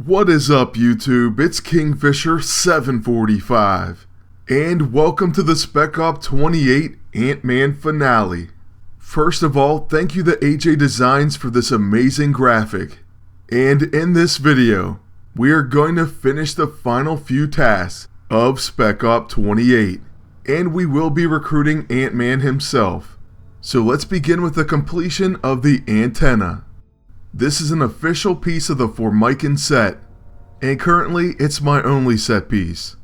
What is up, YouTube? It's Kingfisher745, and welcome to the Spec Op 28 Ant-Man finale. First of all, thank you to AJ Designs for this amazing graphic. And in this video, we are going to finish the final few tasks of Spec Op 28, and we will be recruiting Ant-Man himself. So let's begin with the completion of the antenna. This is an official piece of the Formican set, and currently it's my only set piece.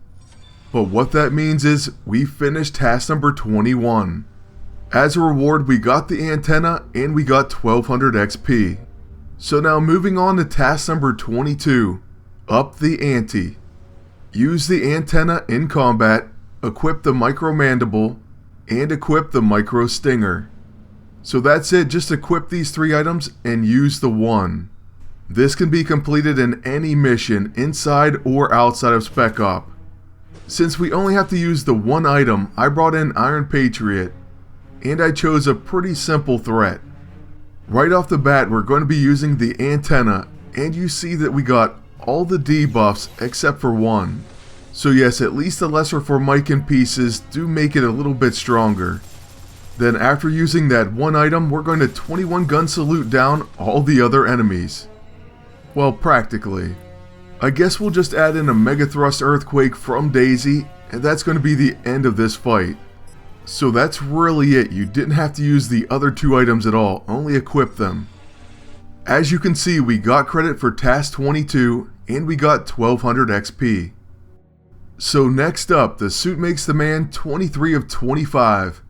But what that means is we finished task number 21. As a reward, we got the antenna and we got 1200 XP. So now moving on to task number 22, up the ante. Use the antenna in combat, equip the micro mandible, and equip the micro stinger. So that's it, just equip these three items and use the one. This can be completed in any mission inside or outside of Spec Op. Since we only have to use the one item, I brought in Iron Patriot, and I chose a pretty simple threat. Right off the bat, we're going to be using the antenna, and you see that we got all the debuffs except for one. So yes, at least the lesser Formican pieces do make it a little bit stronger. Then after using that one item, we're going to 21 gun salute down all the other enemies. Well, practically. I guess we'll just add in a Mega Thrust Earthquake from Daisy, and that's going to be the end of this fight. So that's really it. You didn't have to use the other two items at all, only equip them. As you can see, we got credit for task 22, and we got 1200 XP. So next up, the suit makes the man 23 of 25.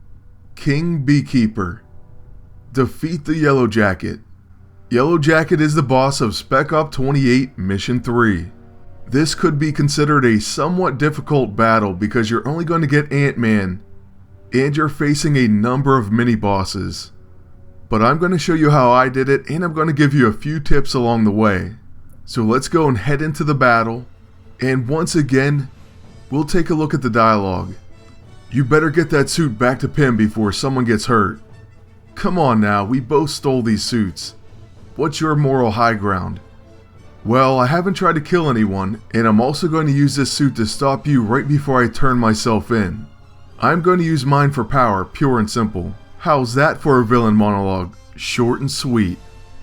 King Beekeeper. Defeat the Yellowjacket. Yellowjacket is the boss of Spec Op 28 Mission 3. This could be considered a somewhat difficult battle because you're only going to get Ant-Man and you're facing a number of mini-bosses. But I'm going to show you how I did it, and I'm going to give you a few tips along the way. So let's go and head into the battle, and once again, we'll take a look at the dialogue. You better get that suit back to Pym before someone gets hurt. Come on now, we both stole these suits. What's your moral high ground? Well, I haven't tried to kill anyone, and I'm also going to use this suit to stop you right before I turn myself in. I'm going to use mine for power, pure and simple. How's that for a villain monologue? Short and sweet.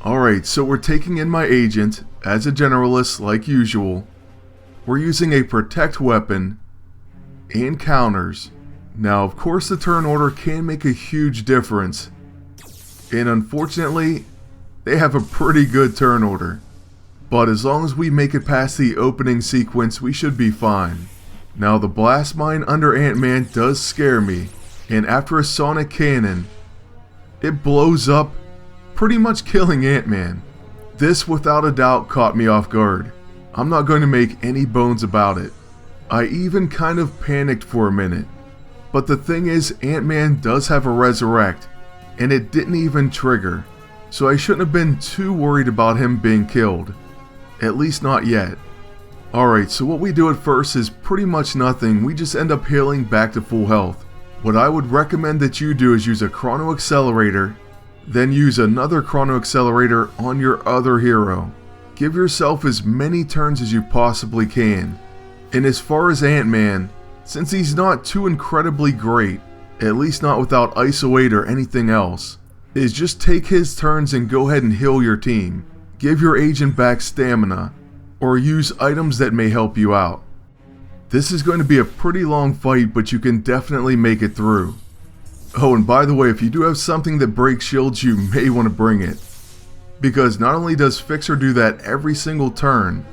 Alright, so we're taking in my agent, as a generalist like usual. We're using a protect weapon, and counters. Now, of course, the turn order can make a huge difference, and unfortunately, they have a pretty good turn order. But as long as we make it past the opening sequence, we should be fine. Now, the blast mine under Ant-Man does scare me, and after a sonic cannon, it blows up, pretty much killing Ant-Man. This, without a doubt, caught me off guard. I'm not going to make any bones about it. I even kind of panicked for a minute. But the thing is, Ant-Man does have a resurrect, and it didn't even trigger, so I shouldn't have been too worried about him being killed. At least not yet. Alright, so what we do at first is pretty much nothing. We just end up healing back to full health. What I would recommend that you do is use a Chrono Accelerator, then use another Chrono Accelerator on your other hero. Give yourself as many turns as you possibly can. And as far as Ant-Man, since he's not too incredibly great, at least not without ISO 8 or anything else, is just take his turns and go ahead and heal your team. Give your agent back stamina, or use items that may help you out. This is going to be a pretty long fight, but you can definitely make it through. Oh, and by the way, if you do have something that breaks shields, you may want to bring it. Because not only does Fixer do that every single turn,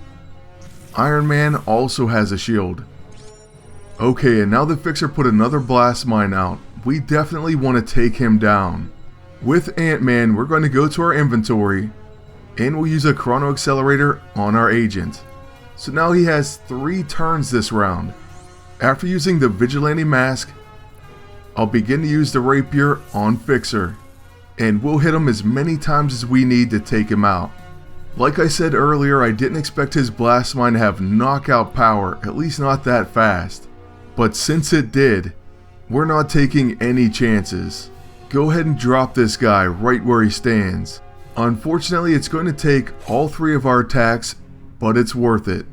Iron Man also has a shield. Okay, and now that Fixer put another blast mine out, we definitely want to take him down. With Ant-Man, we're going to go to our inventory, and we'll use a Chrono Accelerator on our agent. So now he has 3 turns this round. After using the Vigilante Mask, I'll begin to use the Rapier on Fixer, and we'll hit him as many times as we need to take him out. Like I said earlier, I didn't expect his blast mine to have knockout power, at least not that fast. But since it did, we're not taking any chances. Go ahead and drop this guy right where he stands. Unfortunately, it's going to take all 3 of our attacks but it's worth it.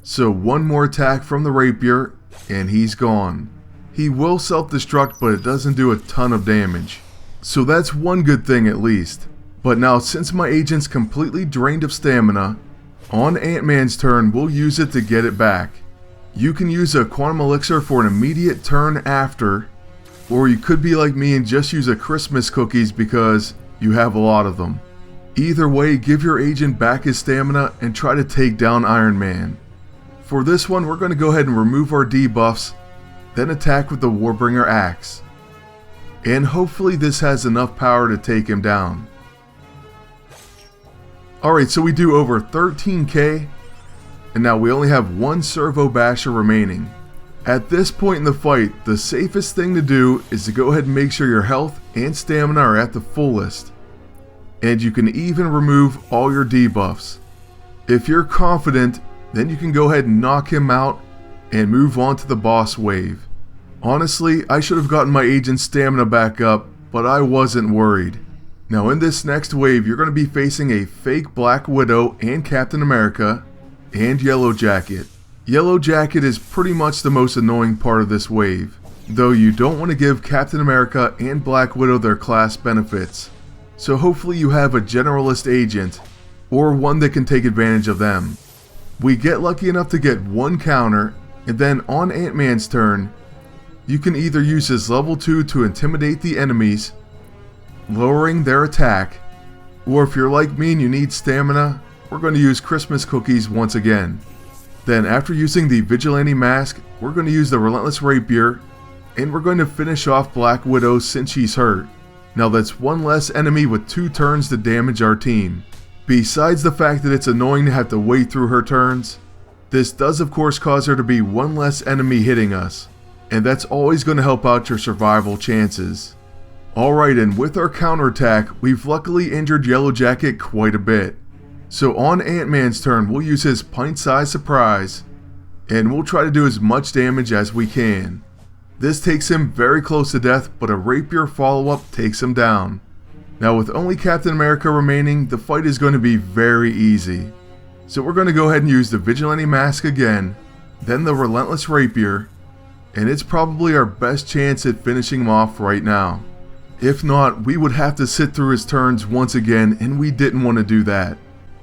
So one more attack from the rapier, and he's gone. He will self-destruct, but it doesn't do a ton of damage. So that's one good thing at least. But now since my agent's completely drained of stamina, on Ant-Man's turn we'll use it to get it back. You can use a quantum elixir for an immediate turn after, or you could be like me and just use a Christmas cookies because you have a lot of them. Either way, give your agent back his stamina and try to take down Iron Man. For this one, we're going to go ahead and remove our debuffs, then attack with the Warbringer Axe. And hopefully this has enough power to take him down. Alright, so we do over 13k, and now we only have one Servo Basher remaining. At this point in the fight, the safest thing to do is to go ahead and make sure your health and stamina are at the fullest. And you can even remove all your debuffs. If you're confident, then you can go ahead and knock him out and move on to the boss wave. Honestly, I should have gotten my agent's stamina back up, but I wasn't worried. Now in this next wave, you're going to be facing a fake Black Widow and Captain America and Yellowjacket. Yellowjacket is pretty much the most annoying part of this wave, though you don't want to give Captain America and Black Widow their class benefits. So hopefully you have a generalist agent, or one that can take advantage of them. We get lucky enough to get one counter, and then on Ant-Man's turn, you can either use his level 2 to intimidate the enemies, lowering their attack, or if you're like me and you need stamina, we're going to use Christmas cookies once again. Then after using the Vigilante Mask, we're going to use the Relentless Rapier, and we're going to finish off Black Widow since she's hurt. Now that's one less enemy with 2 turns to damage our team. Besides the fact that it's annoying to have to wait through her turns, this does of course cause her to be one less enemy hitting us, and that's always going to help out your survival chances. Alright, and with our counterattack, we've luckily injured Yellowjacket quite a bit. So on Ant-Man's turn, we'll use his pint-sized surprise, and we'll try to do as much damage as we can. This takes him very close to death, but a rapier follow-up takes him down. Now with only Captain America remaining, the fight is going to be very easy. So we're going to go ahead and use the Vigilante Mask again, then the Relentless Rapier, and it's probably our best chance at finishing him off right now. If not, we would have to sit through his turns once again, and we didn't want to do that.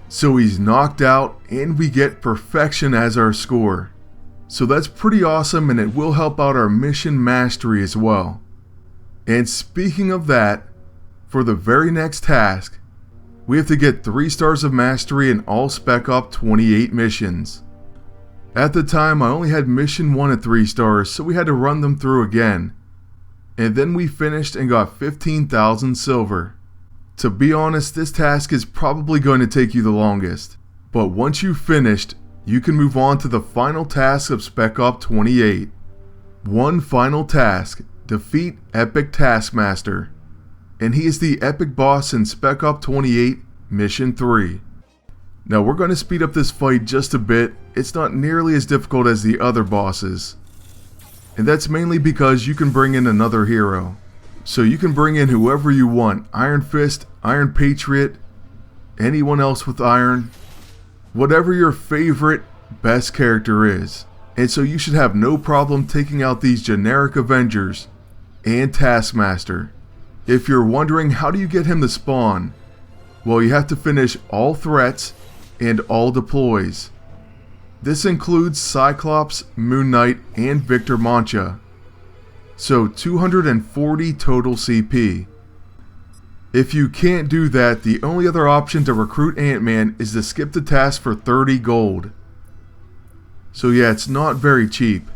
So he's knocked out, and we get perfection as our score. So that's pretty awesome, and it will help out our mission mastery as well. And speaking of that, for the very next task, we have to get 3 stars of mastery in all Spec Op 28 missions. At the time, I only had mission 1 at 3 stars, so we had to run them through again. And then we finished and got 15,000 silver. To be honest, this task is probably going to take you the longest. But once you've finished, you can move on to the final task of Spec Op 28. One final task, defeat Epic Taskmaster. And he is the epic boss in Spec Op 28, Mission 3. Now we're going to speed up this fight just a bit. It's not nearly as difficult as the other bosses. And that's mainly because you can bring in another hero. So you can bring in whoever you want. Iron Fist, Iron Patriot, anyone else with iron. Whatever your favorite best character is. And so you should have no problem taking out these generic Avengers and Taskmaster. If you're wondering how do you get him to spawn, well, you have to finish all threats and all deploys. This includes Cyclops, Moon Knight, and Victor Mancha. So 240 total CP. If you can't do that, the only other option to recruit Ant-Man is to skip the task for 30 gold. So yeah, it's not very cheap.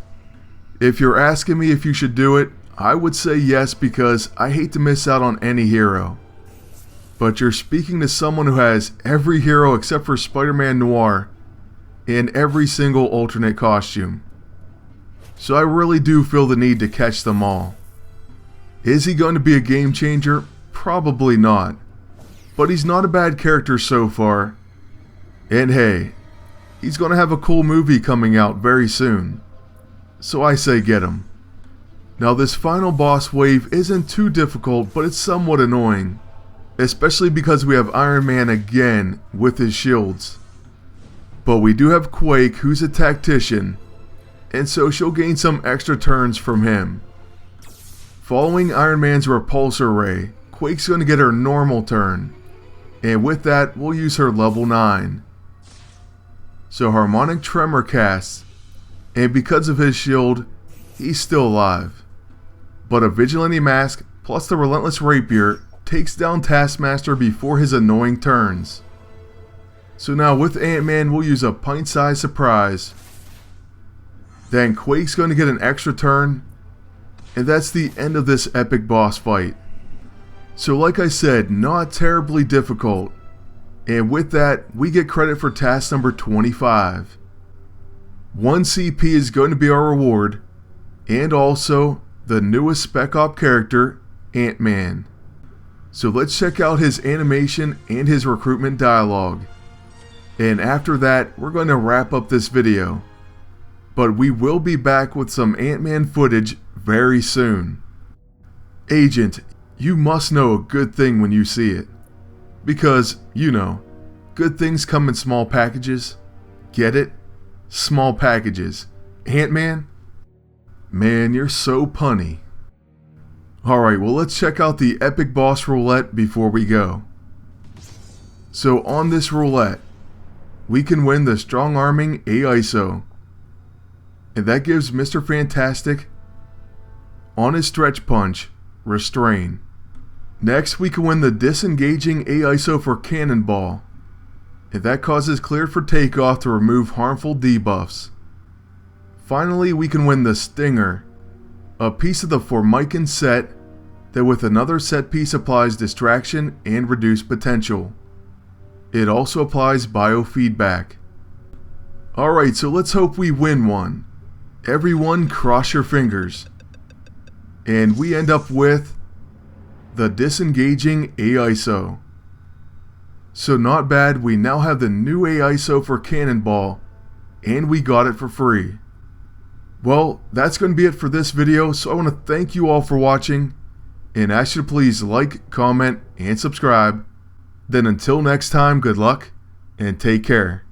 If you're asking me if you should do it, I would say yes because I hate to miss out on any hero. But you're speaking to someone who has every hero except for Spider-Man Noir and every single alternate costume. So I really do feel the need to catch them all. Is he going to be a game changer? Probably not. But he's not a bad character so far. And hey, he's going to have a cool movie coming out very soon. So I say get him. Now this final boss wave isn't too difficult, but it's somewhat annoying. Especially because we have Iron Man again with his shields. But we do have Quake, who's a tactician, and so she'll gain some extra turns from him. Following Iron Man's repulsor ray, Quake's going to get her normal turn, and with that we'll use her level 9. So Harmonic Tremor casts, and because of his shield, he's still alive. But a Vigilante Mask plus the Relentless Rapier takes down Taskmaster before his annoying turns. So now with Ant-Man we'll use a pint-sized surprise. Then Quake's going to get an extra turn, and that's the end of this epic boss fight. So like I said, not terribly difficult. And with that, we get credit for task number 25. 1 CP is going to be our reward, and also the newest Spec Op character, Ant-Man. So let's check out his animation and his recruitment dialogue. And after that, we're going to wrap up this video. But we will be back with some Ant-Man footage very soon. Agent, you must know a good thing when you see it. Because, you know, good things come in small packages. Get it? Small packages. Ant-Man? Man, you're so punny. Alright, well let's check out the epic boss roulette before we go. So on this roulette, we can win the Strong Arming AISO. And that gives Mr. Fantastic, on his stretch punch, Restrain. Next we can win the Disengaging AISO for Cannonball. And that causes Cleared for Takeoff to remove harmful debuffs. Finally we can win the Stinger, a piece of the Formican set that with another set piece applies Distraction and Reduced Potential. It also applies Biofeedback. Alright, so let's hope we win one. Everyone cross your fingers. And we end up with the Disengaging AISO. So not bad, we now have the new AISO for Cannonball, and we got it for free. Well, that's going to be it for this video, so I want to thank you all for watching, and ask you to please like, comment, and subscribe. Then until next time, good luck, and take care.